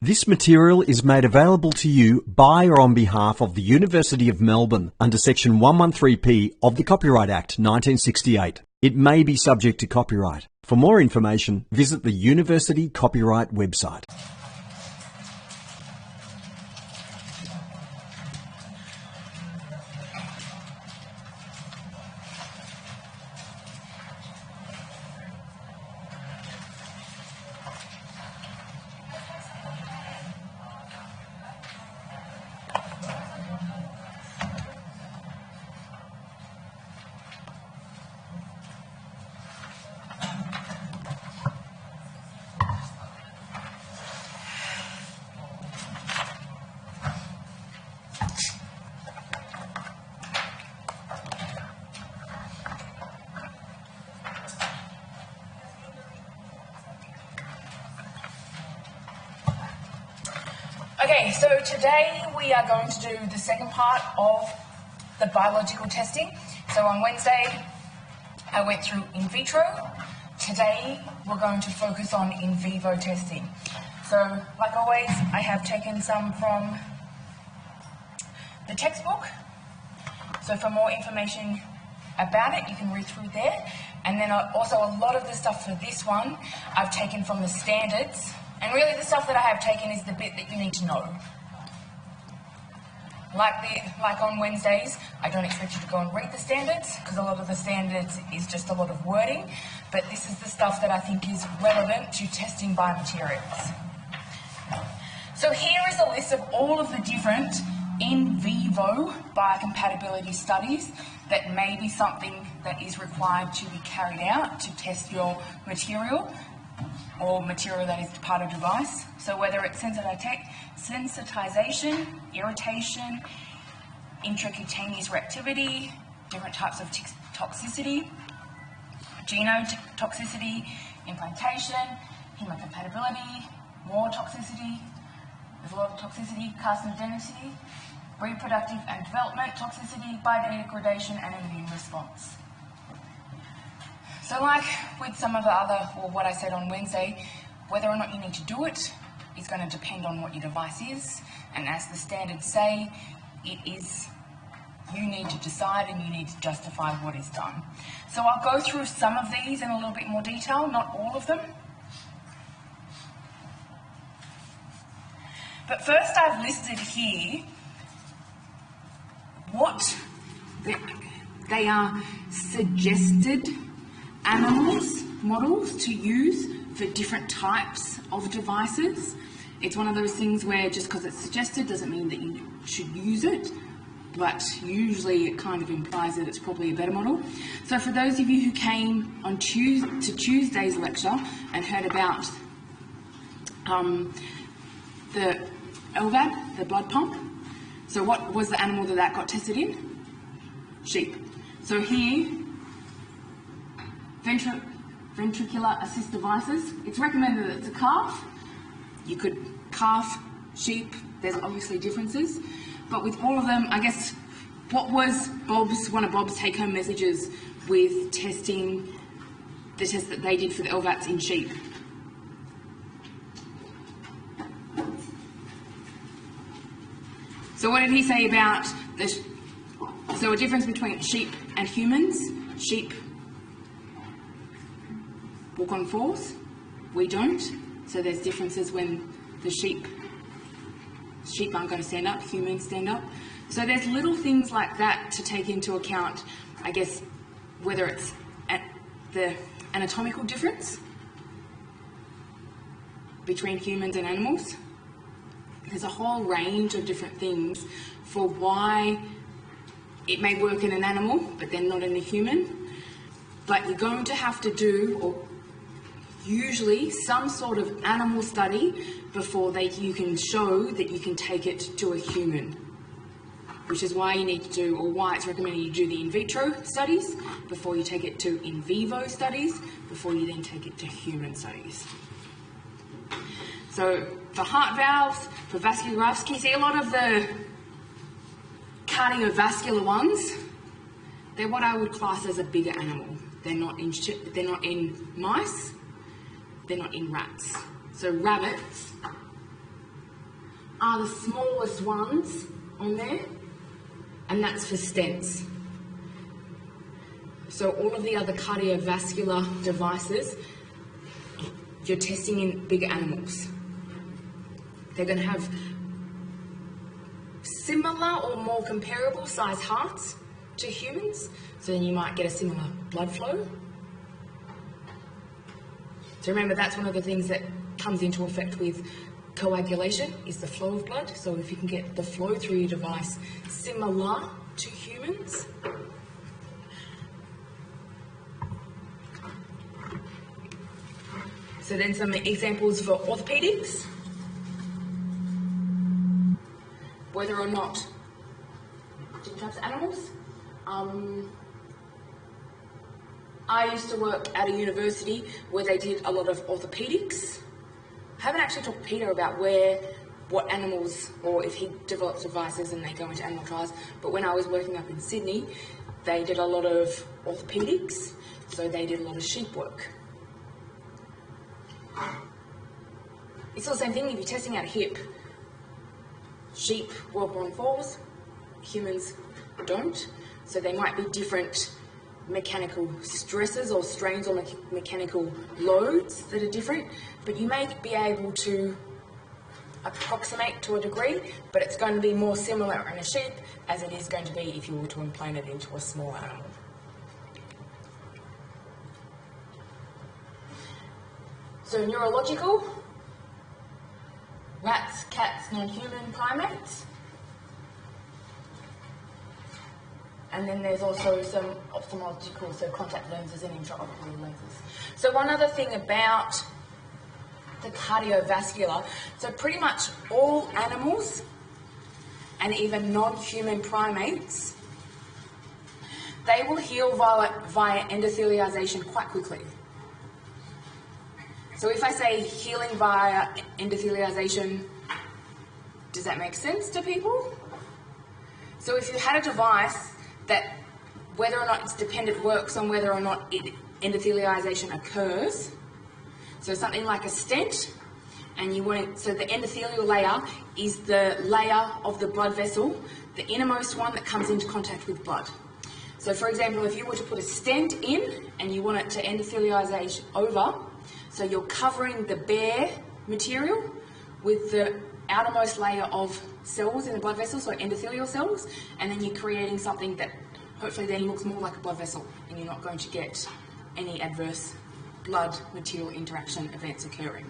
This material is made available to you by or on behalf of the University of Melbourne under Section 113P of the Copyright Act 1968. It may be subject to copyright. For more information, visit the University Copyright website. Okay, so today we are going to do the second part of the biological testing. So on Wednesday, I went through in vitro. Today, we're going to focus on in vivo testing. So, like always, I have taken some from the textbook. So for more information about it, you can read through there. And then also a lot of the stuff for this one, I've taken from the standards. And really the stuff that I have taken is the bit that you need to know. Like on Wednesdays, I don't expect you to go and read the standards because a lot of the standards is just a lot of wording, but this is the stuff that I think is relevant to testing biomaterials. So here is a list of all of the different in vivo biocompatibility studies that may be something that is required to be carried out to test your material or material that is part of device. So whether it's sensitization, irritation, intracutaneous reactivity, different types of toxicity, genotoxicity, implantation, hemocompatibility, more toxicity, there's a lot of toxicity, carcinogenicity, reproductive and development toxicity, biodegradation, and immune response. So like with some of the other, or what I said on Wednesday, whether or not you need to do it is going to depend on what your device is. And as the standards say, it is, you need to decide and you need to justify what is done. So I'll go through some of these in a little bit more detail, not all of them. But first I've listed here what they are suggested models to use for different types of devices. It's one of those things where just because it's suggested doesn't mean that you should use it, but usually it kind of implies that it's probably a better model. So for those of you who came on Tuesday's lecture and heard about the LVAD, the blood pump, so what was the animal that got tested in? Sheep. So here, ventricular assist devices. It's recommended that it's a calf. You could calf, sheep, there's obviously differences. But with all of them, I guess, what was one of Bob's take-home messages with testing, the test that they did for the LVATs in sheep? So what did he say about so a difference between sheep and humans? Sheep walk on fours, we don't. So there's differences when the sheep aren't going to stand up, humans stand up. So there's little things like that to take into account, I guess, whether it's the anatomical difference between humans and animals. There's a whole range of different things for why it may work in an animal, but then not in a human. But you're going to have to do, or usually, some sort of animal study before you can show that you can take it to a human. Which is why you need to do, or why it's recommended you do the in vitro studies before you take it to in vivo studies, before you then take it to human studies. So for heart valves, for vascular grafts, can you see a lot of the cardiovascular ones? They're what I would class as a bigger animal. They're not in mice, they're not in rats. So rabbits are the smallest ones on there, and that's for stents. So all of the other cardiovascular devices, you're testing in bigger animals. They're going to have similar or more comparable size hearts to humans, so then you might get a similar blood flow. So remember, that's one of the things that comes into effect with coagulation, is the flow of blood. So if you can get the flow through your device similar to humans. So then some examples for orthopedics. Whether or not different types of animals. I used to work at a university where they did a lot of orthopedics. I haven't actually talked to Peter about what animals, or if he develops devices and they go into animal trials, but when I was working up in Sydney, they did a lot of orthopedics, so they did a lot of sheep work. It's all the same thing if you're testing out a hip. Sheep walk on fours, humans don't, so they might be different mechanical stresses or strains or mechanical loads that are different, but you may be able to approximate to a degree, but it's going to be more similar in a sheep as it is going to be if you were to implant it into a small animal. So neurological, rats, cats, non-human primates. And then there's also some ophthalmological, so contact lenses and intraocular lenses. So one other thing about the cardiovascular, so pretty much all animals and even non-human primates, they will heal via endothelialization quite quickly. So if I say healing via endothelialization, does that make sense to people? So if you had a device that, whether or not it's dependent, works on whether or not endothelialization occurs, so something like a stent, and you want it, so the endothelial layer is the layer of the blood vessel, the innermost one that comes into contact with blood. So for example, if you were to put a stent in and you want it to endothelialize over, so you're covering the bare material with the outermost layer of cells in the blood vessel, so endothelial cells, and then you're creating something that hopefully then looks more like a blood vessel, and you're not going to get any adverse blood material interaction events occurring.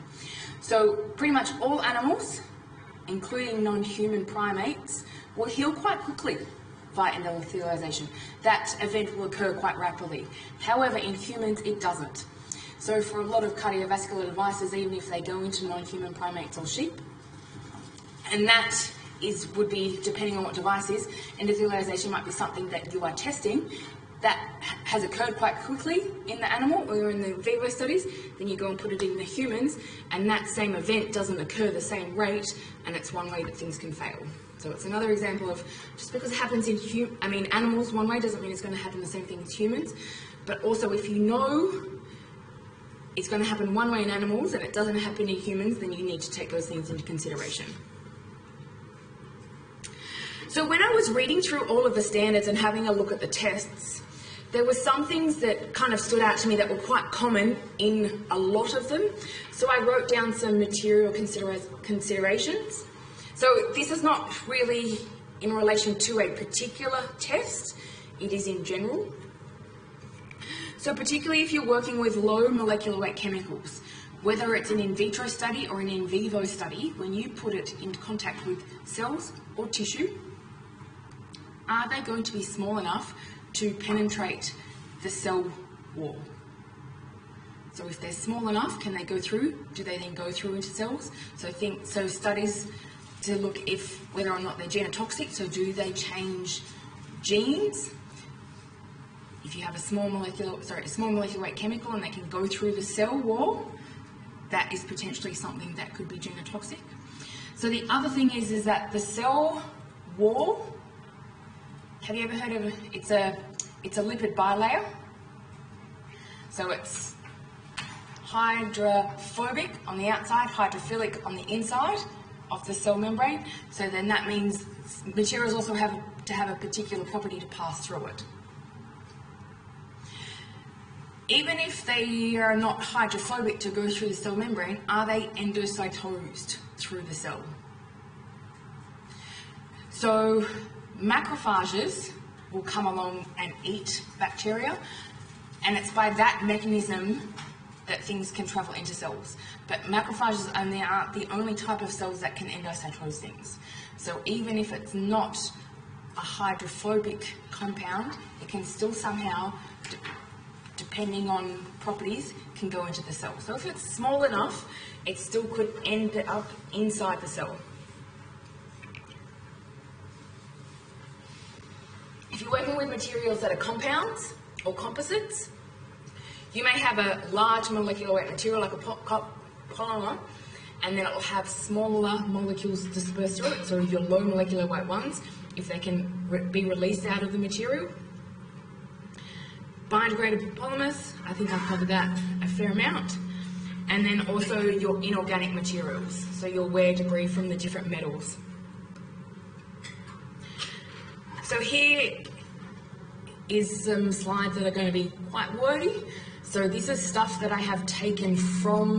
So pretty much all animals, including non-human primates, will heal quite quickly via endothelialization. That event will occur quite rapidly. However, in humans, it doesn't. So for a lot of cardiovascular devices, even if they go into non-human primates or sheep, and that would be, depending on what device is, endothelialization might be something that you are testing that has occurred quite quickly in the animal or in the vivo studies, then you go and put it in the humans, and that same event doesn't occur the same rate, and it's one way that things can fail. So it's another example of, just because it happens in animals one way doesn't mean it's going to happen the same thing as humans, but also if you know it's going to happen one way in animals and it doesn't happen in humans, then you need to take those things into consideration. So when I was reading through all of the standards and having a look at the tests, there were some things that kind of stood out to me that were quite common in a lot of them. So I wrote down some material considerations. So this is not really in relation to a particular test, it is in general. So particularly if you're working with low molecular weight chemicals, whether it's an in vitro study or an in vivo study, when you put it in contact with cells or tissue, are they going to be small enough to penetrate the cell wall? So if they're small enough, can they go through? Do they then go through into cells? So studies to look whether or not they're genotoxic, so do they change genes? If you have a small molecular weight chemical and they can go through the cell wall, that is potentially something that could be genotoxic. So the other thing is that the cell wall, have you ever heard of it's a lipid bilayer? So it's hydrophobic on the outside, hydrophilic on the inside. of the cell membrane. So then that means materials also have to have a particular property to pass through it. Even if they are not hydrophobic to go through the cell membrane, are they endocytosed through the cell? So macrophages will come along and eat bacteria, and it's by that mechanism that things can travel into cells. But macrophages aren't the only type of cells that can endocytose things. So even if it's not a hydrophobic compound, it can still somehow, depending on properties, can go into the cell. So if it's small enough, it still could end up inside the cell. If you're working with materials that are compounds or composites, you may have a large molecular weight material like a polymer, and then it will have smaller molecules dispersed through it. So your low molecular weight ones, if they can be released out of the material. Biodegradable polymers, I think I've covered that a fair amount. And then also your inorganic materials, so your wear debris from the different metals. So here is some slides that are going to be quite wordy. So this is stuff that I have taken from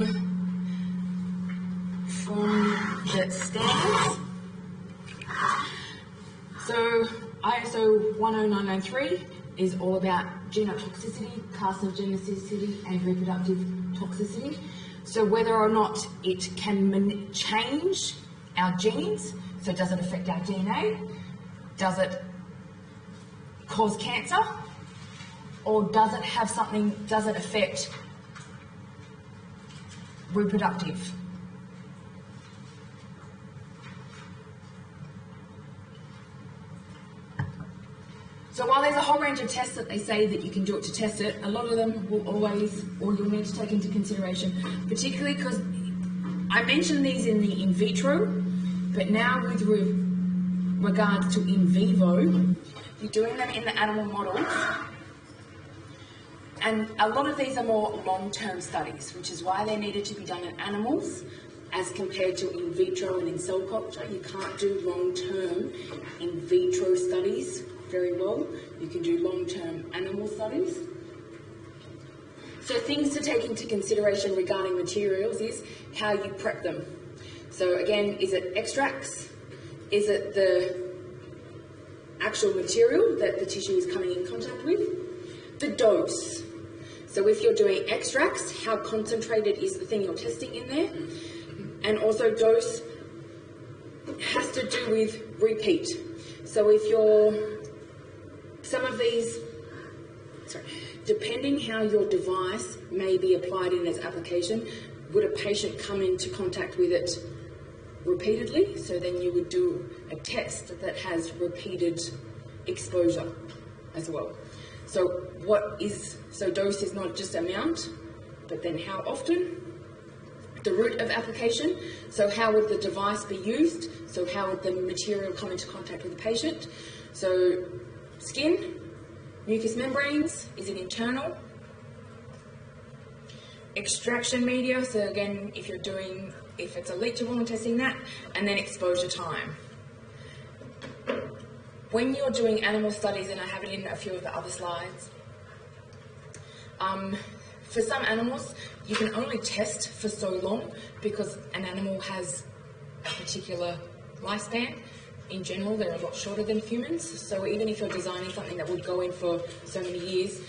the standards. So ISO 10993 is all about genotoxicity, carcinogenicity, and reproductive toxicity. So whether or not it can change our genes, so does it affect our DNA? Does it cause cancer? Or does it have something, does it affect reproductive? So while there's a whole range of tests that they say that you can do it to test it, a lot of them will always, or you'll need to take into consideration, particularly because I mentioned these in the in vitro, but now with regards to in vivo, you're doing them in the animal models. And a lot of these are more long-term studies, which is why they needed to be done in animals as compared to in vitro and in cell culture. You can't do long-term in vitro studies very well. You can do long-term animal studies. So things to take into consideration regarding materials is how you prep them. So again, is it extracts? Is it the actual material that the tissue is coming in contact with? The dose. So if you're doing extracts, how concentrated is the thing you're testing in there? And also dose has to do with repeat. So if some of these, depending how your device may be applied in its application, would a patient come into contact with it repeatedly? So then you would do a test that has repeated exposure as well. So dose is not just amount, but then how often? The route of application, so how would the device be used? So how would the material come into contact with the patient? So skin, mucous membranes, is it internal? Extraction media, so again, if it's a leachable and testing that, and then exposure time. When you're doing animal studies, and I have it in a few of the other slides, for some animals, you can only test for so long because an animal has a particular lifespan. In general, they're a lot shorter than humans. So even if you're designing something that would go in for so many years,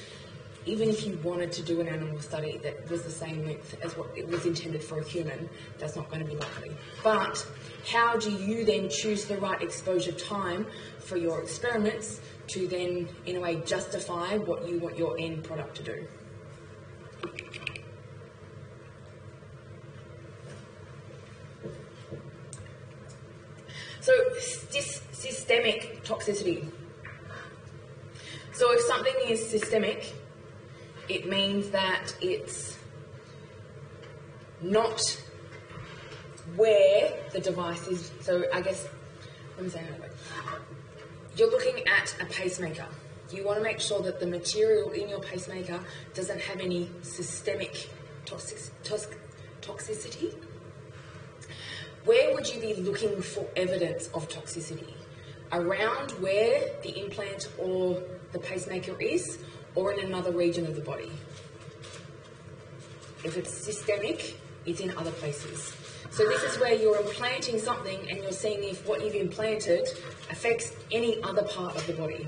even if you wanted to do an animal study that was the same length as what it was intended for a human, that's not going to be likely. But how do you then choose the right exposure time for your experiments to then, in a way, justify what you want your end product to do? So systemic toxicity. So if something is systemic, it means that it's not where the device is. So I guess, let me say it another way. You're looking at a pacemaker. You want to make sure that the material in your pacemaker doesn't have any systemic toxicity. where would you be looking for evidence of toxicity? Around where the implant or the pacemaker is, or in another region of the body? If it's systemic, it's in other places. So this is where you're implanting something and you're seeing if what you've implanted affects any other part of the body.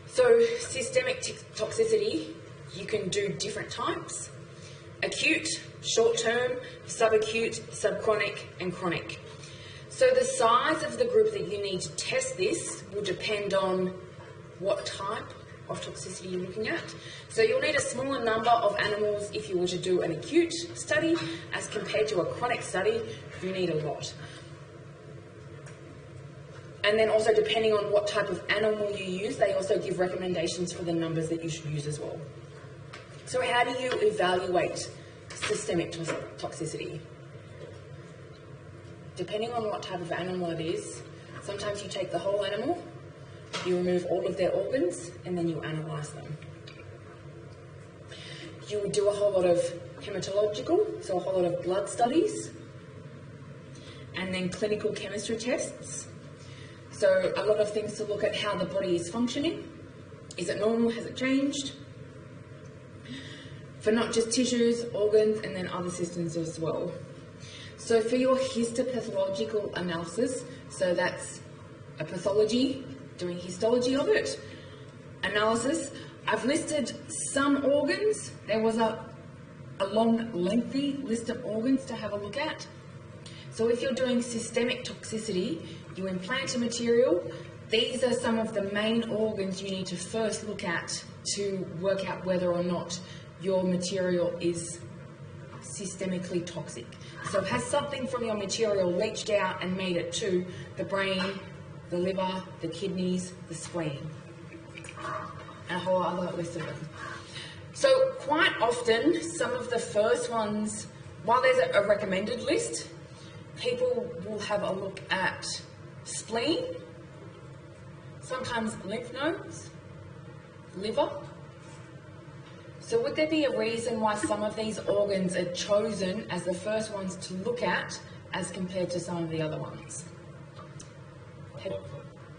So systemic toxicity, you can do different types. Acute, short-term, subacute, subchronic, and chronic. So the size of the group that you need to test this will depend on what type of toxicity you're looking at. So you'll need a smaller number of animals if you were to do an acute study, as compared to a chronic study, you need a lot. And then also depending on what type of animal you use, they also give recommendations for the numbers that you should use as well. So how do you evaluate systemic toxicity? Depending on what type of animal it is, sometimes you take the whole animal, you remove all of their organs, and then you analyse them. You would do a whole lot of hematological, so a whole lot of blood studies, and then clinical chemistry tests. So a lot of things to look at how the body is functioning. Is it normal? Has it changed? For not just tissues, organs, and then other systems as well. So for your histopathological analysis, so that's a pathology, doing histology of it, analysis, I've listed some organs. There was a long, lengthy list of organs to have a look at. So if you're doing systemic toxicity, you implant a material, these are some of the main organs you need to first look at to work out whether or not your material is systemically toxic. So has something from your material leached out and made it to the brain, the liver, the kidneys, the spleen, and a whole other list of them. So quite often, some of the first ones, while there's a recommended list, people will have a look at spleen, sometimes lymph nodes, liver. So would there be a reason why some of these organs are chosen as the first ones to look at as compared to some of the other ones?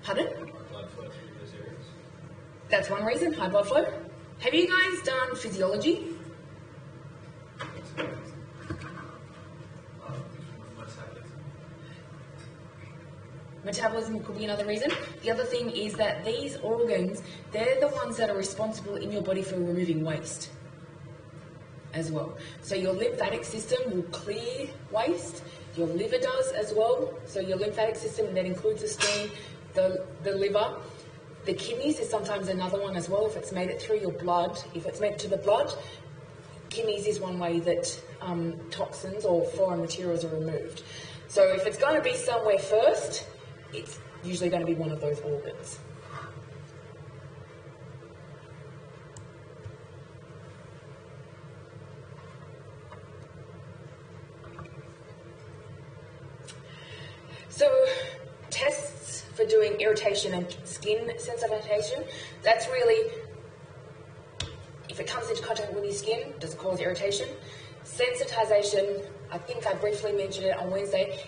Pardon? Blood flow through those areas. That's one reason, high blood flow. Have you guys done physiology? Metabolism could be another reason. The other thing is that these organs, they're the ones that are responsible in your body for removing waste as well. So your lymphatic system will clear waste. Your liver does as well. So your lymphatic system, and that includes the spleen, the liver. The kidneys is sometimes another one as well if it's made it through your blood. If it's made it to the blood, kidneys is one way that toxins or foreign materials are removed. So if it's going to be somewhere first, it's usually going to be one of those organs. So tests for doing irritation and skin sensitization, that's really, if it comes into contact with your skin, does it cause irritation? Sensitization, I think I briefly mentioned it on Wednesday,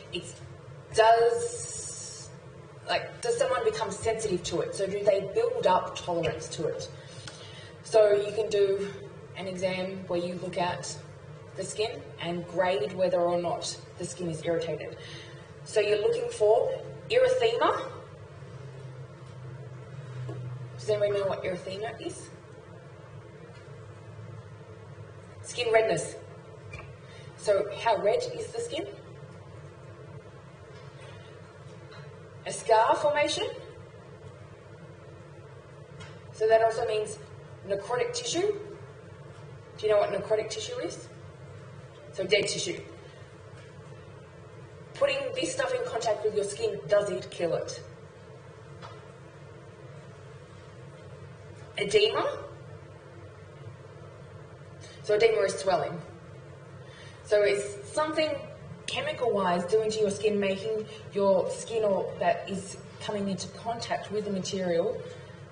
does someone become sensitive to it? So do they build up tolerance to it? So you can do an exam where you look at the skin and grade whether or not the skin is irritated. So you're looking for erythema. Does anybody know what erythema is? Skin redness. So how red is the skin? A scar formation. So that also means necrotic tissue. Do you know what necrotic tissue is? So dead tissue. Putting this stuff in contact with your skin, does it kill it? Edema. So edema is swelling. So is something chemical-wise doing to your skin, making your skin or that is coming into contact with the material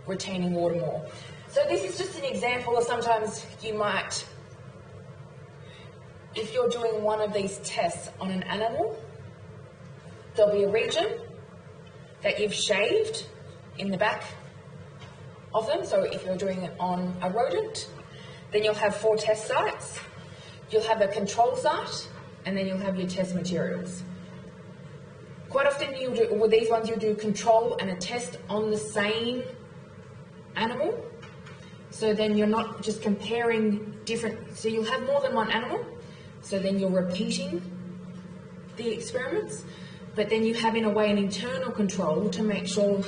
retaining water more. So this is just an example of sometimes you might if you're doing one of these tests on an animal, there'll be a region that you've shaved in the back of them. So if you're doing it on a rodent, then you'll have 4 test sites. You'll have a control site, and then you'll have your test materials. Quite often with these ones you'll do control and a test on the same animal. So then you're not just comparing different, so you'll have more than one animal, so then you're repeating the experiments, but then you have in a way an internal control to make sure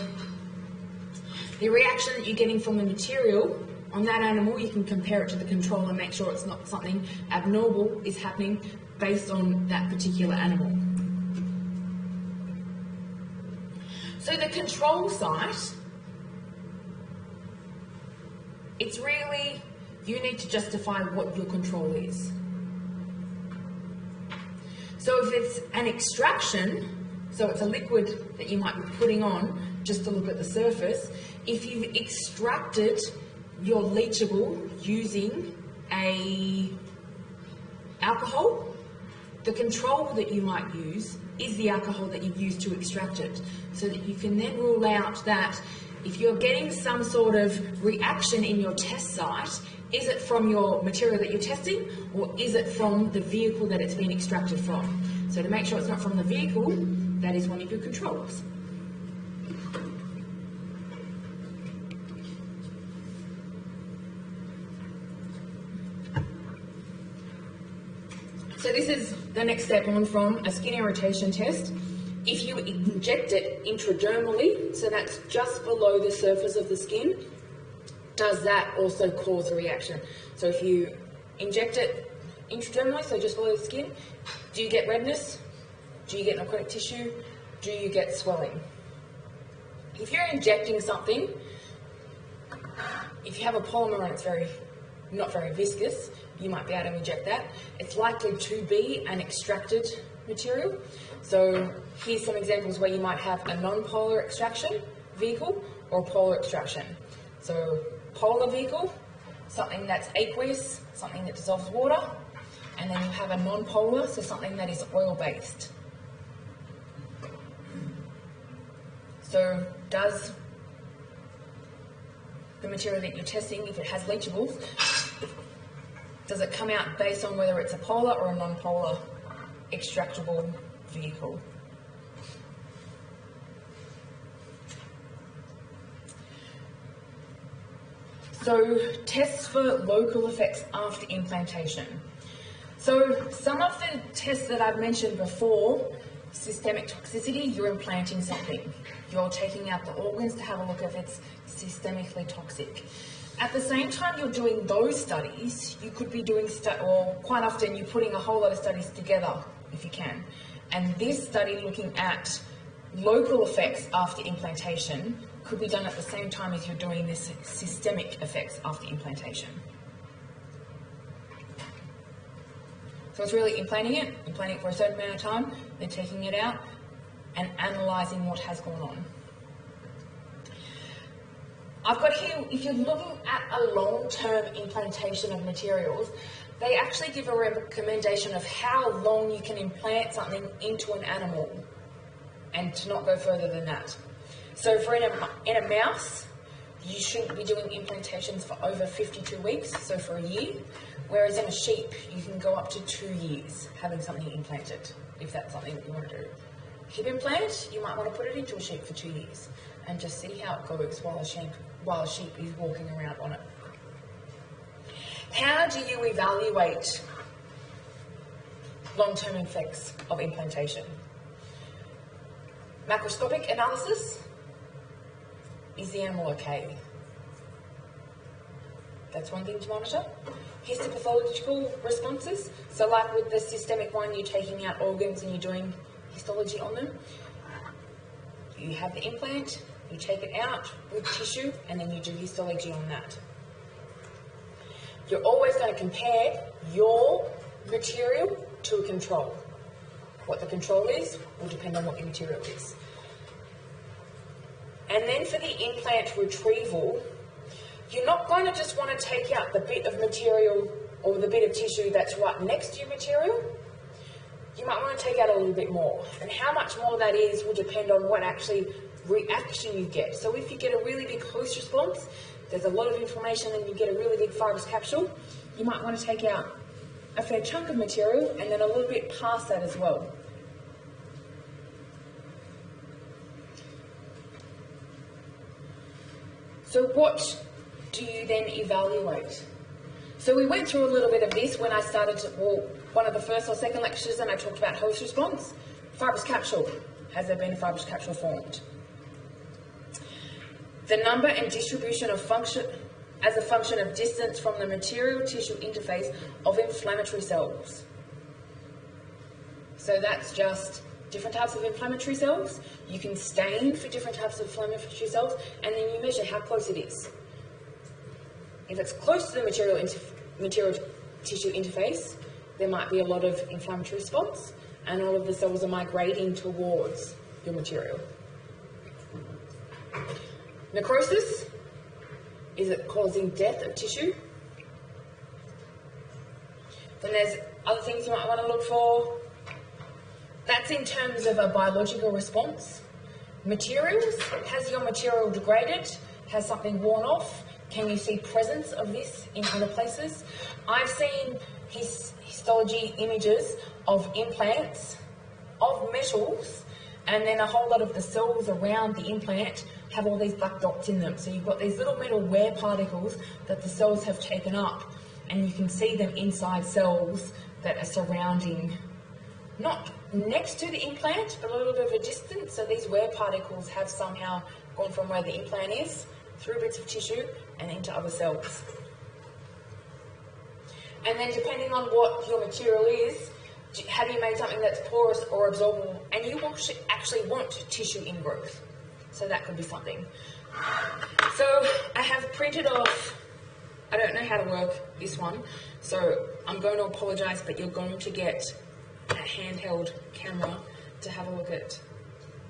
the reaction that you're getting from the material on that animal, you can compare it to the control and make sure it's not something abnormal is happening based on that particular animal. So the control site, it's really, you need to justify what your control is. So if it's an extraction, so it's a liquid that you might be putting on just to look at the surface, if you've extracted your leachable using a alcohol, the control that you might use is the alcohol that you've used to extract it, so that you can then rule out that if you're getting some sort of reaction in your test site, is it from your material that you're testing, or is it from the vehicle that it's been extracted from? So to make sure it's not from the vehicle, that is one of your controls. So this is the next step on from a skin irritation test. If you inject it intradermally, so that's just below the surface of the skin, does that also cause a reaction? So if you inject it intradermally, so just below the skin, do you get redness? Do you get necrotic tissue? Do you get swelling? If you're injecting something, if you have a polymer and it's not very viscous, you might be able to inject that. It's likely to be an extracted material. So here's some examples where you might have a non-polar extraction vehicle or polar extraction. So polar vehicle, something that's aqueous, something that dissolves water, and then you have a non-polar, so something that is oil-based. So does the material that you're testing, if it has leachables, does it come out based on whether it's a polar or a non-polar extractable vehicle? So tests for local effects after implantation. So some of the tests that I've mentioned before, systemic toxicity, you're implanting something. You're taking out the organs to have a look if it's systemically toxic. At the same time you're doing those studies, you could be doing, or quite often you're putting a whole lot of studies together if you can. And this study looking at local effects after implantation could be done at the same time as you're doing this systemic effects after implantation. So it's really implanting it for a certain amount of time, then taking it out and analysing what has gone on. I've got here, if you're looking at a long-term implantation of materials, they actually give a recommendation of how long you can implant something into an animal and to not go further than that. So for in a mouse, you shouldn't be doing implantations for over 52 weeks, so for a year, whereas in a sheep, you can go up to 2 years having something implanted, if that's something that you want to do. Hip implant, you might want to put it into a sheep for 2 years and just see how it goes while a sheep is walking around on it. How do you evaluate long-term effects of implantation? Macroscopic analysis. Is the animal okay? That's one thing to monitor. Histopathological responses. So like with the systemic one, you're taking out organs and you're doing histology on them. You have the implant, you take it out with tissue, and then you do histology on that. You're always going to compare your material to a control. What the control is will depend on what your material is. And then for the implant retrieval, you're not going to just want to take out the bit of material or the bit of tissue that's right next to your material, you might want to take out a little bit more. And how much more that is will depend on what actually reaction you get. So if you get a really big host response, there's a lot of inflammation and you get a really big fibrous capsule, you might want to take out a fair chunk of material and then a little bit past that as well. So what do you then evaluate? So we went through a little bit of this when I started to, well, one of the first or second lectures, and I talked about host response. Fibrous capsule. Has there been a fibrous capsule formed? The number and distribution of function as a function of distance from the material tissue interface of inflammatory cells. So that's just different types of inflammatory cells. You can stain for different types of inflammatory cells, and then you measure how close it is. If it's close to the material tissue interface, there might be a lot of inflammatory response, and all of the cells are migrating towards your material. Necrosis, is it causing death of tissue? Then there's other things you might want to look for. That's in terms of a biological response. Materials, has your material degraded? Has something worn off? Can you see presence of this in other places? I've seen histology images of implants, of metals, and then a whole lot of the cells around the implant have all these black dots in them. So you've got these little metal wear particles that the cells have taken up, and you can see them inside cells that are surrounding, not next to the implant, but a little bit of a distance. So these wear particles have somehow gone from where the implant is, through bits of tissue, and into other cells. And then depending on what your material is, have you made something that's porous or absorbable, and you actually want tissue ingrowth. So that could be something. So I have printed off, I don't know how to work this one, so I'm going to apologise, but you're going to get a handheld camera to have a look at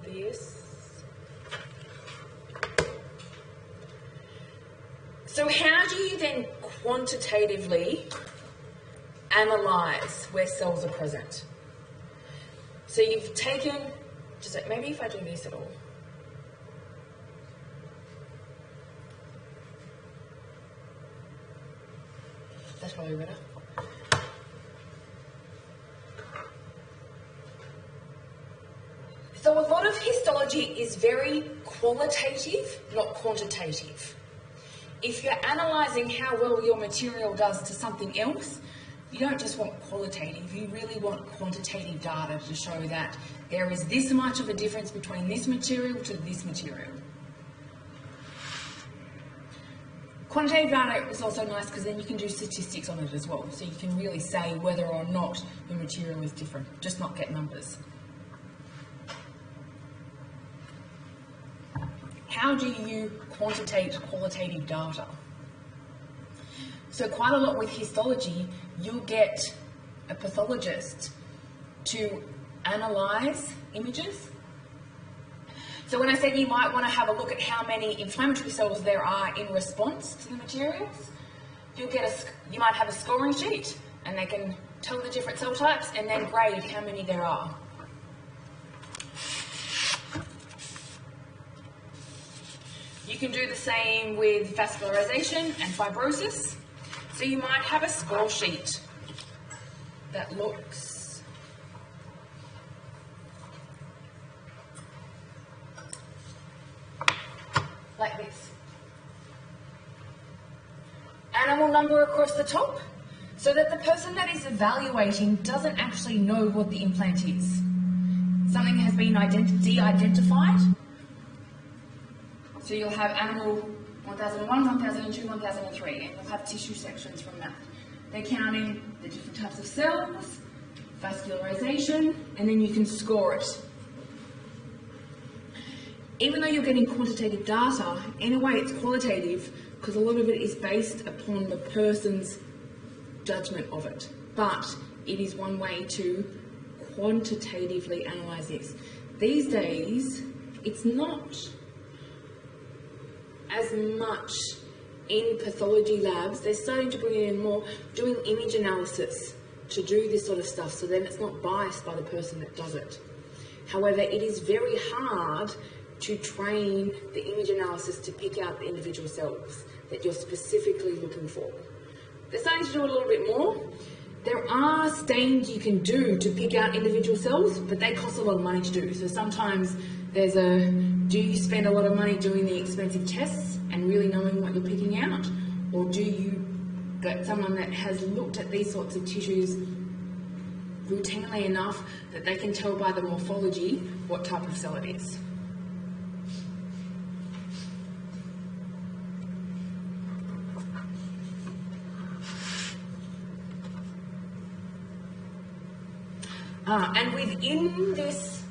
this. So how do you then quantitatively analyse where cells are present? So you've taken, just maybe if I do this at all. That's probably better. So a lot of histology is very qualitative, not quantitative. If you're analysing how well your material does to something else, you don't just want qualitative, you really want quantitative data to show that there is this much of a difference between this material to this material. Quantitative data is also nice because then you can do statistics on it as well, so you can really say whether or not the material is different, just not get numbers. How do you quantitate qualitative data? So quite a lot with histology, you'll get a pathologist to analyse images. So when I said you might want to have a look at how many inflammatory cells there are in response to the materials, you might have a scoring sheet, and they can tell the different cell types and then grade how many there are. You can do the same with vascularization and fibrosis. So you might have a score sheet that looks like this. Animal number across the top, so that the person that is evaluating doesn't actually know what the implant is. Something has been de-identified. So you'll have animal 1001, 1002, 1003, and you'll have tissue sections from that. They're counting the different types of cells, vascularization, and then you can score it. Even though you're getting quantitative data, in a way it's qualitative because a lot of it is based upon the person's judgment of it. But it is one way to quantitatively analyse this. These days, it's not as much in pathology labs, they're starting to bring in more, doing image analysis to do this sort of stuff, so then it's not biased by the person that does it. However, it is very hard to train the image analysis to pick out the individual cells that you're specifically looking for. They're starting to do it a little bit more. There are stains you can do to pick out individual cells, but they cost a lot of money to do. So sometimes there's do you spend a lot of money doing the expensive tests and really knowing what you're picking out? Or do you get someone that has looked at these sorts of tissues routinely enough that they can tell by the morphology what type of cell it is? And within this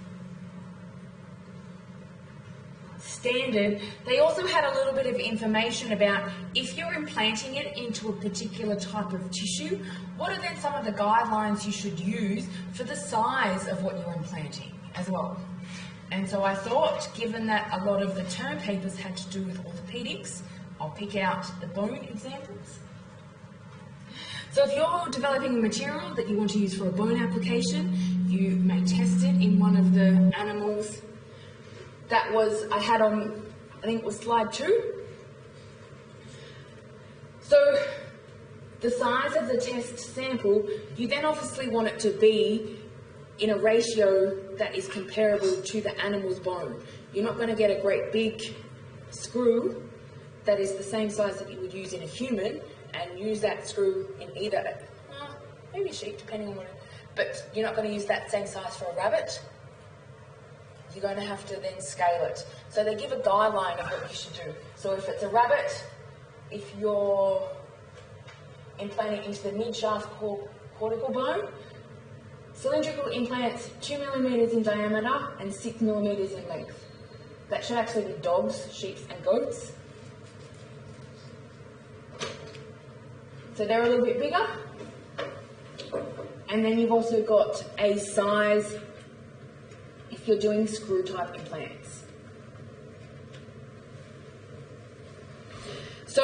standard, they also had a little bit of information about if you're implanting it into a particular type of tissue, what are then some of the guidelines you should use for the size of what you're implanting as well. And so I thought, given that a lot of the term papers had to do with orthopedics, I'll pick out the bone examples. So if you're developing a material that you want to use for a bone application, you may test it in one of the animals that I had on, I think it was slide 2. So the size of the test sample, you then obviously want it to be in a ratio that is comparable to the animal's bone. You're not going to get a great big screw that is the same size that you would use in a human and use that screw in either, maybe a sheep, depending on what but you're not going to use that same size for a rabbit. You're going to have to then scale it. So they give a guideline of what you should do. So if it's a rabbit, if you're implanting into the mid-shaft cortical bone, cylindrical implants 2 millimeters in diameter and 6 millimeters in length. That should actually be dogs, sheep and goats. So they're a little bit bigger. And then you've also got a size if you're doing screw type implants. So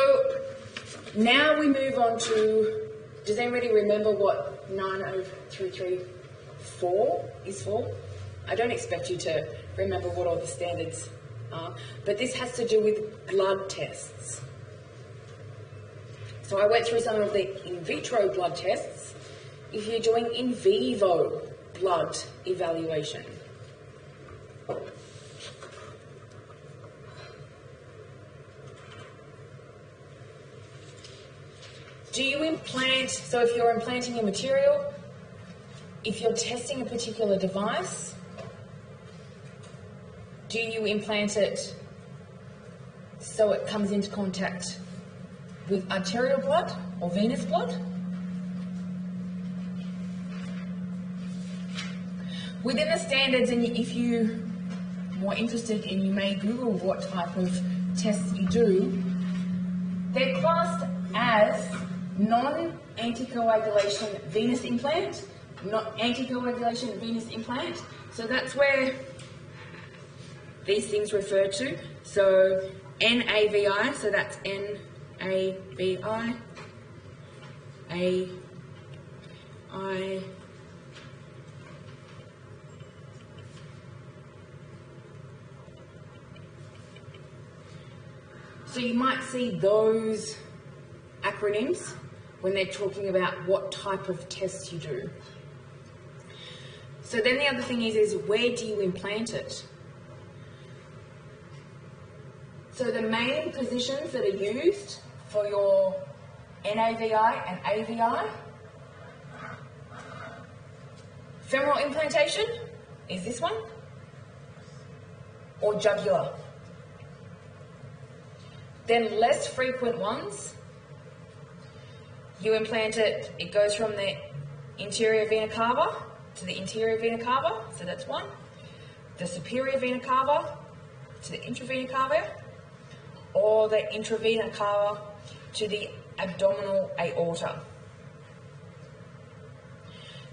now we move on to, does anybody remember what 90334 is for? I don't expect you to remember what all the standards are, but this has to do with blood tests. So I went through some of the in vitro blood tests. If you're doing in vivo blood evaluation, do you implant, so if you're implanting a material, if you're testing a particular device, do you implant it so it comes into contact with arterial blood or venous blood? Within the standards, and if you're more interested and you may Google what type of tests you do, they're classed as non-anticoagulation venous implant, not anticoagulation venous implant. So that's where these things refer to. So NAVI, so that's NAVI, AI, so you might see those acronyms when they're talking about what type of tests you do. So then the other thing is where do you implant it? So the main positions that are used for your NAVI and AVI, femoral implantation is this one, or jugular. Then less frequent ones, you implant it, it goes from the interior vena cava to the interior vena cava, so that's one. The superior vena cava to the intravena cava, or the intravena cava to the abdominal aorta.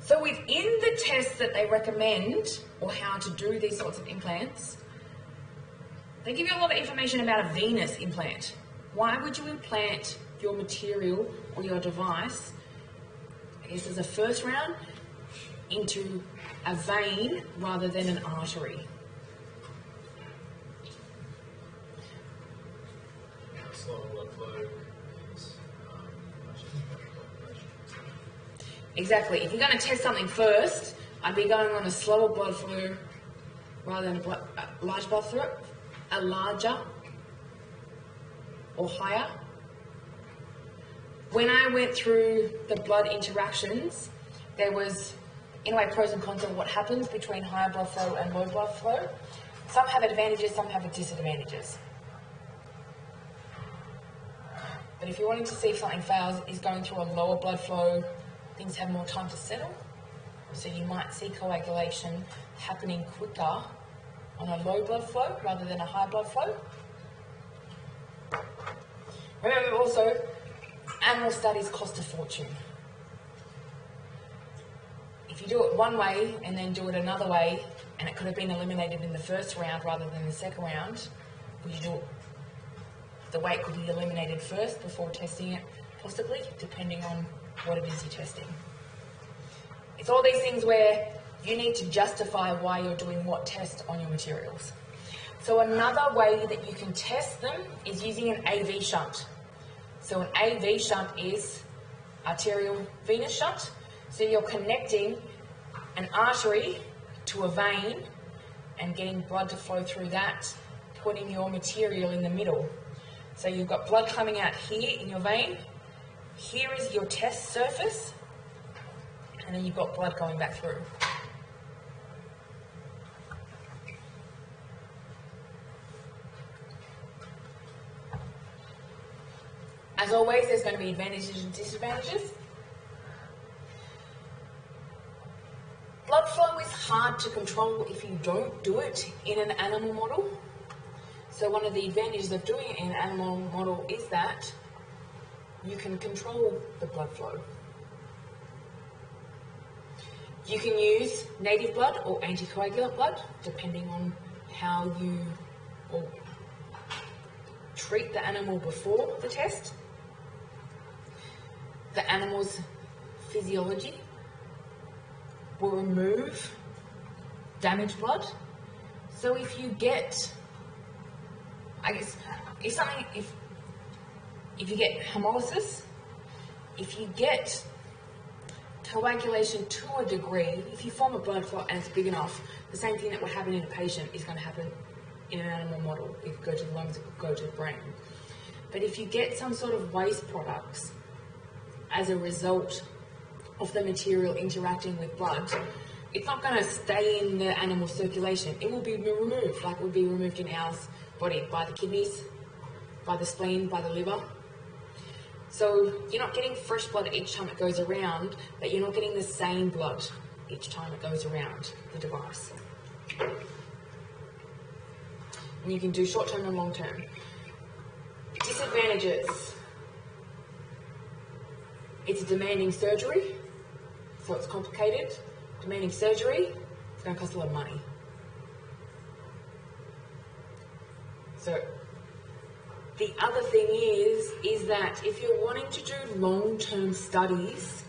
So within the tests that they recommend, or how to do these sorts of implants, they give you a lot of information about a venous implant. why would you implant your material or your device, I guess as a first round, into a vein rather than an artery? Slower blood flow is much easier blood pressure. Exactly. If you're going to test something first, I'd be going on a slower blood flow rather than a large blood flow, a larger or higher. When I went through the blood interactions, there was, in a way, pros and cons of what happens between higher blood flow and low blood flow. Some have advantages, some have disadvantages. But if you're wanting to see if something fails, is going through a lower blood flow, things have more time to settle. So you might see coagulation happening quicker on a low blood flow rather than a high blood flow. Remember also, animal studies cost a fortune. If you do it one way and then do it another way, and it could have been eliminated in the first round rather than the second round, would you do it the way it could be eliminated first before testing it, possibly, depending on what it is you're testing. It's all these things where you need to justify why you're doing what test on your materials. So another way that you can test them is using an AV shunt. So an AV shunt is arterial venous shunt. So you're connecting an artery to a vein and getting blood to flow through that, putting your material in the middle. So you've got blood coming out here in your vein. Here is your test surface, and then you've got blood going back through. As always, there's going to be advantages and disadvantages. Blood flow is hard to control if you don't do it in an animal model. So one of the advantages of doing it in an animal model is that you can control the blood flow. You can use native blood or anticoagulant blood, depending on how you treat the animal before the test. The animal's physiology will remove damaged blood. So if you get, I guess, if you get hemolysis, if you get coagulation to a degree, if you form a blood clot and it's big enough, the same thing that would happen in a patient is going to happen in an animal model. It could go to the lungs, it could go to the brain. But if you get some sort of waste products as a result of the material interacting with blood, it's not going to stay in the animal circulation. It will be removed, like it would be removed in our body by the kidneys, by the spleen, by the liver. So you're not getting fresh blood each time it goes around, but you're not getting the same blood each time it goes around the device. And you can do short-term and long-term. Disadvantages. It's a demanding surgery, so it's complicated. Demanding surgery, it's going to cost a lot of money. So the other thing is that if you're wanting to do long-term studies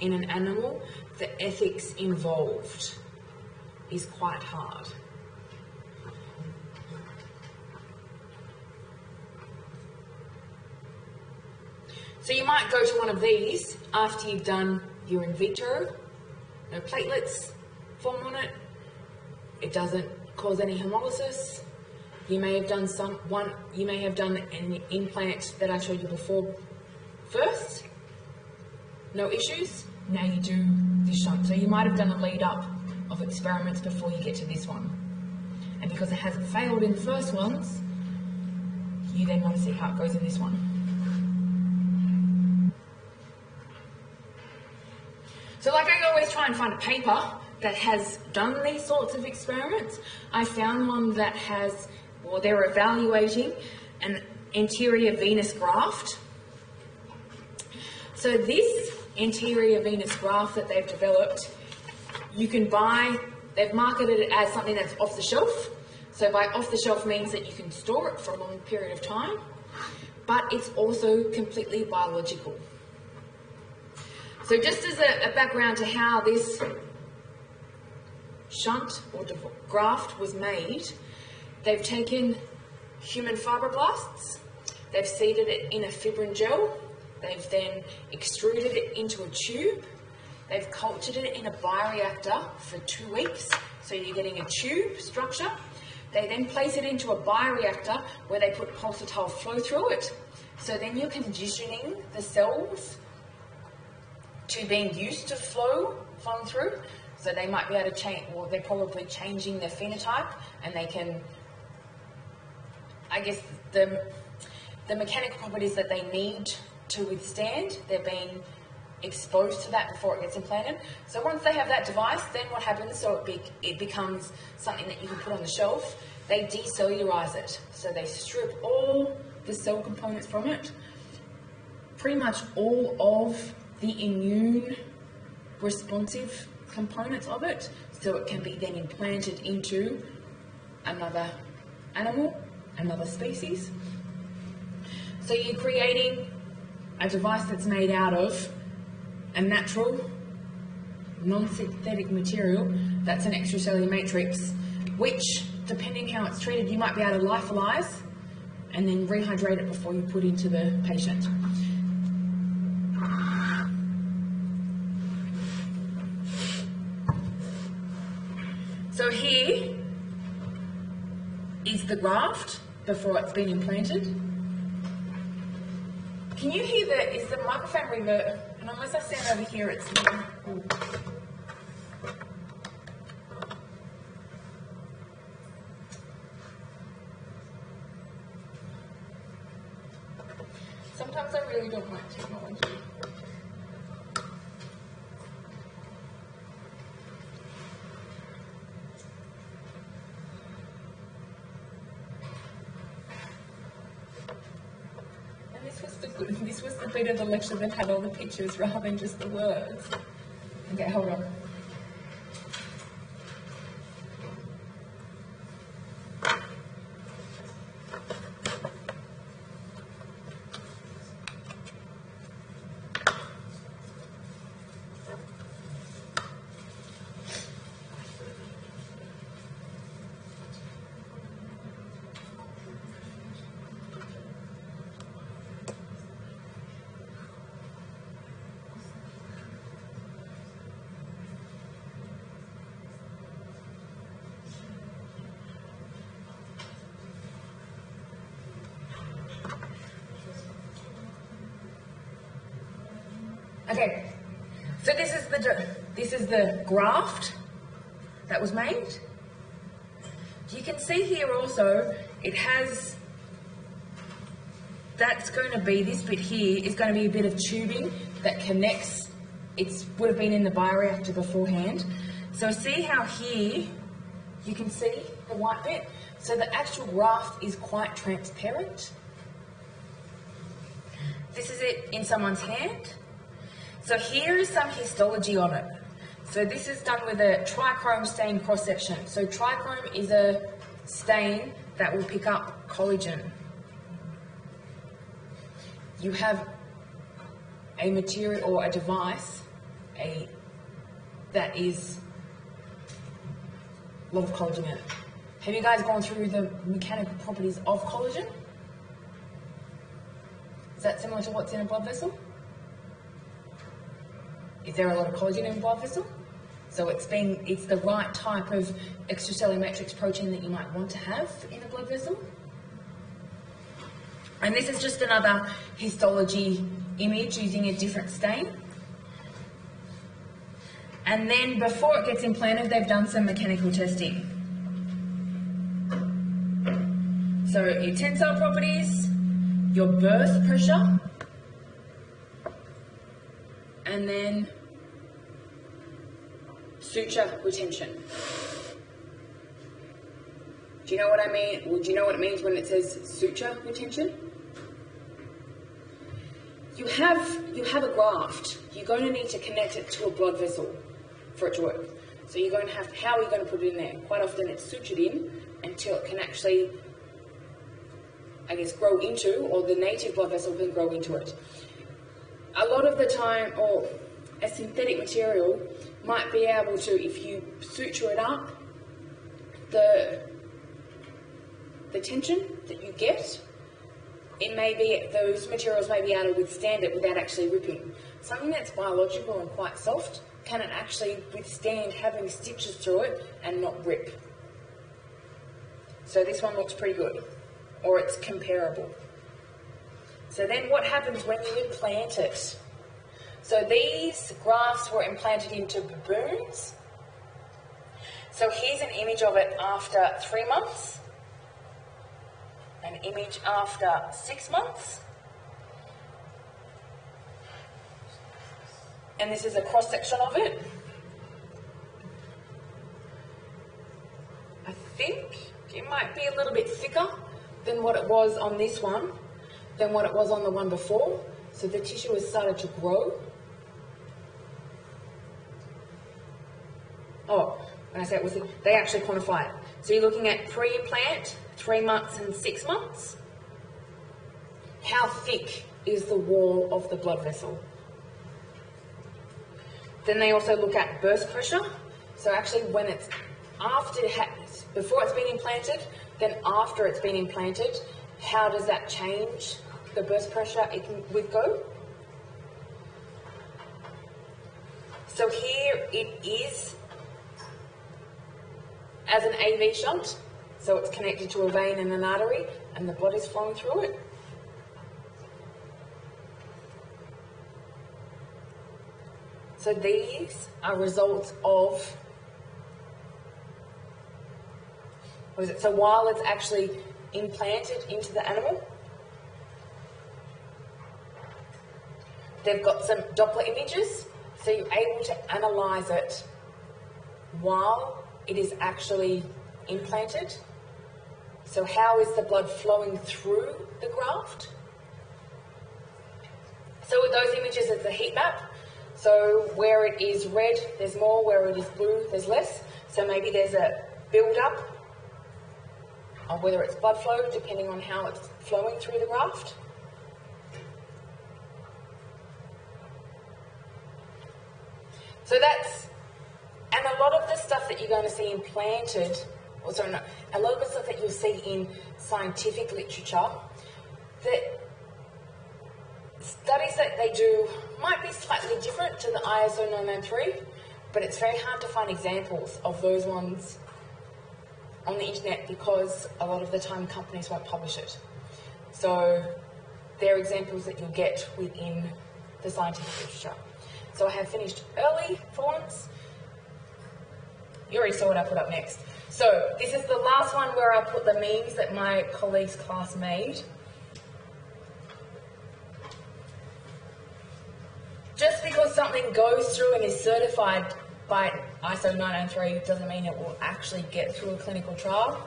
in an animal, the ethics involved is quite hard. So you might go to one of these after you've done your in vitro, no platelets form on it, it doesn't cause any hemolysis. You may have done an implant that I showed you before first, no issues, now you do this shunt. So you might have done a lead up of experiments before you get to this one. And because it hasn't failed in the first ones, you then want to see how it goes in this one. So like I always try and find a paper that has done these sorts of experiments. I found one that has, well, they're evaluating an anterior venous graft. So this anterior venous graft that they've developed, you can buy, they've marketed it as something that's off the shelf. So by off the shelf means that you can store it for a long period of time. but it's also completely biological. So just as a background to how this shunt or graft was made, they've taken human fibroblasts, they've seeded it in a fibrin gel, they've then extruded it into a tube, they've cultured it in a bioreactor for 2 weeks, so you're getting a tube structure. They then place it into a bioreactor where they put pulsatile flow through it. So then you're conditioning the cells to being used to flowing through. So they might be able to change, or they're probably changing their phenotype, and they can, I guess, the mechanical properties that they need to withstand, they're being exposed to that before it gets implanted. So once they have that device, then what happens, so it becomes something that you can put on the shelf, they decellularize it. So they strip all the cell components from it, pretty much all of the immune responsive components of it, so it can be then implanted into another animal, another species. So you're creating a device that's made out of a natural, non-synthetic material that's an extracellular matrix, which, depending how it's treated, you might be able to lyophilize and then rehydrate it before you put into the patient. So here is the graft before it's been implanted. Can you hear is the microphone reverb? And unless I stand over here, it's not. Sometimes I really don't like technology. This was the bit of the lecture that had all the pictures rather than just the words. Okay, hold on. Okay, so this is the graft that was made. You can see here also it has, that's going to be, this bit here is going to be a bit of tubing that connects, it would have been in the bioreactor beforehand. So see how here you can see the white bit? So the actual graft is quite transparent. This is it in someone's hand. So here is some histology on it. So this is done with a trichrome stain cross-section. So trichrome is a stain that will pick up collagen. You have a material or a device that is a lot of collagen in it. Have you guys gone through the mechanical properties of collagen? Is that similar to what's in a blood vessel? Is there a lot of collagen in a blood vessel? So it's the right type of extracellular matrix protein that you might want to have in a blood vessel. And this is just another histology image using a different stain. And then before it gets implanted, they've done some mechanical testing. So your tensile properties, your birth pressure, and then suture retention. Do you know what I mean? Well, do you know what it means when it says suture retention? You have a graft. You're going to need to connect it to a blood vessel for it to work. So you're going to have, how are you going to put it in there? Quite often it's sutured in until it can actually I guess, grow into, or the native blood vessel can grow into it. A lot of the time, or a synthetic material might be able to, if you suture it up, the tension that you get, those materials may be able to withstand it without actually ripping. Something that's biological and quite soft can it actually withstand having stitches through it and not rip. So this one looks pretty good, or it's comparable. So then what happens when you implant it? So these grafts were implanted into baboons. So here's an image of it after 3 months, an image after 6 months, and this is a cross-section of it. I think it might be a little bit thicker than what it was on this one, than what it was on the one before. So the tissue has started to grow. Oh, when I say it was, they actually quantify it. So you're looking at pre-implant, 3 months and 6 months. How thick is the wall of the blood vessel? Then they also look at burst pressure. So actually when it's before it's been implanted, then after it's been implanted, how does that change the burst pressure it can go? So here it is as an AV shunt, so it's connected to a vein and an artery, and the blood is flowing through it. So these are results of, so while it's actually implanted into the animal, they've got some Doppler images, so you're able to analyse it while it is actually implanted. So how is the blood flowing through the graft? So with those images, it's a heat map. So where it is red, there's more. Where it is blue, there's less. So maybe there's a build-up of whether it's blood flow, depending on how it's flowing through the graft. So and a lot of the stuff that you're going to see implanted, a lot of the stuff that you'll see in scientific literature, that studies that they do might be slightly different to the ISO 993, but it's very hard to find examples of those ones on the internet because a lot of the time companies won't publish it. So they're examples that you'll get within the scientific literature. So I have finished early for once. You already saw what I put up next. So this is the last one where I put the memes that my colleague's class made. Just because something goes through and is certified by ISO 993 doesn't mean it will actually get through a clinical trial.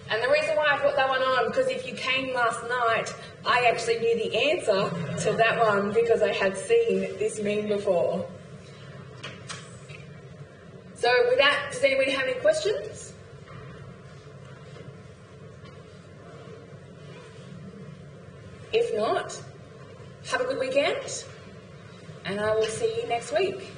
And the reason why I put that one on, because if you came last night, I actually knew the answer to that one because I had seen this meme before. So with that, does anybody have any questions? If not, have a good weekend, and I will see you next week.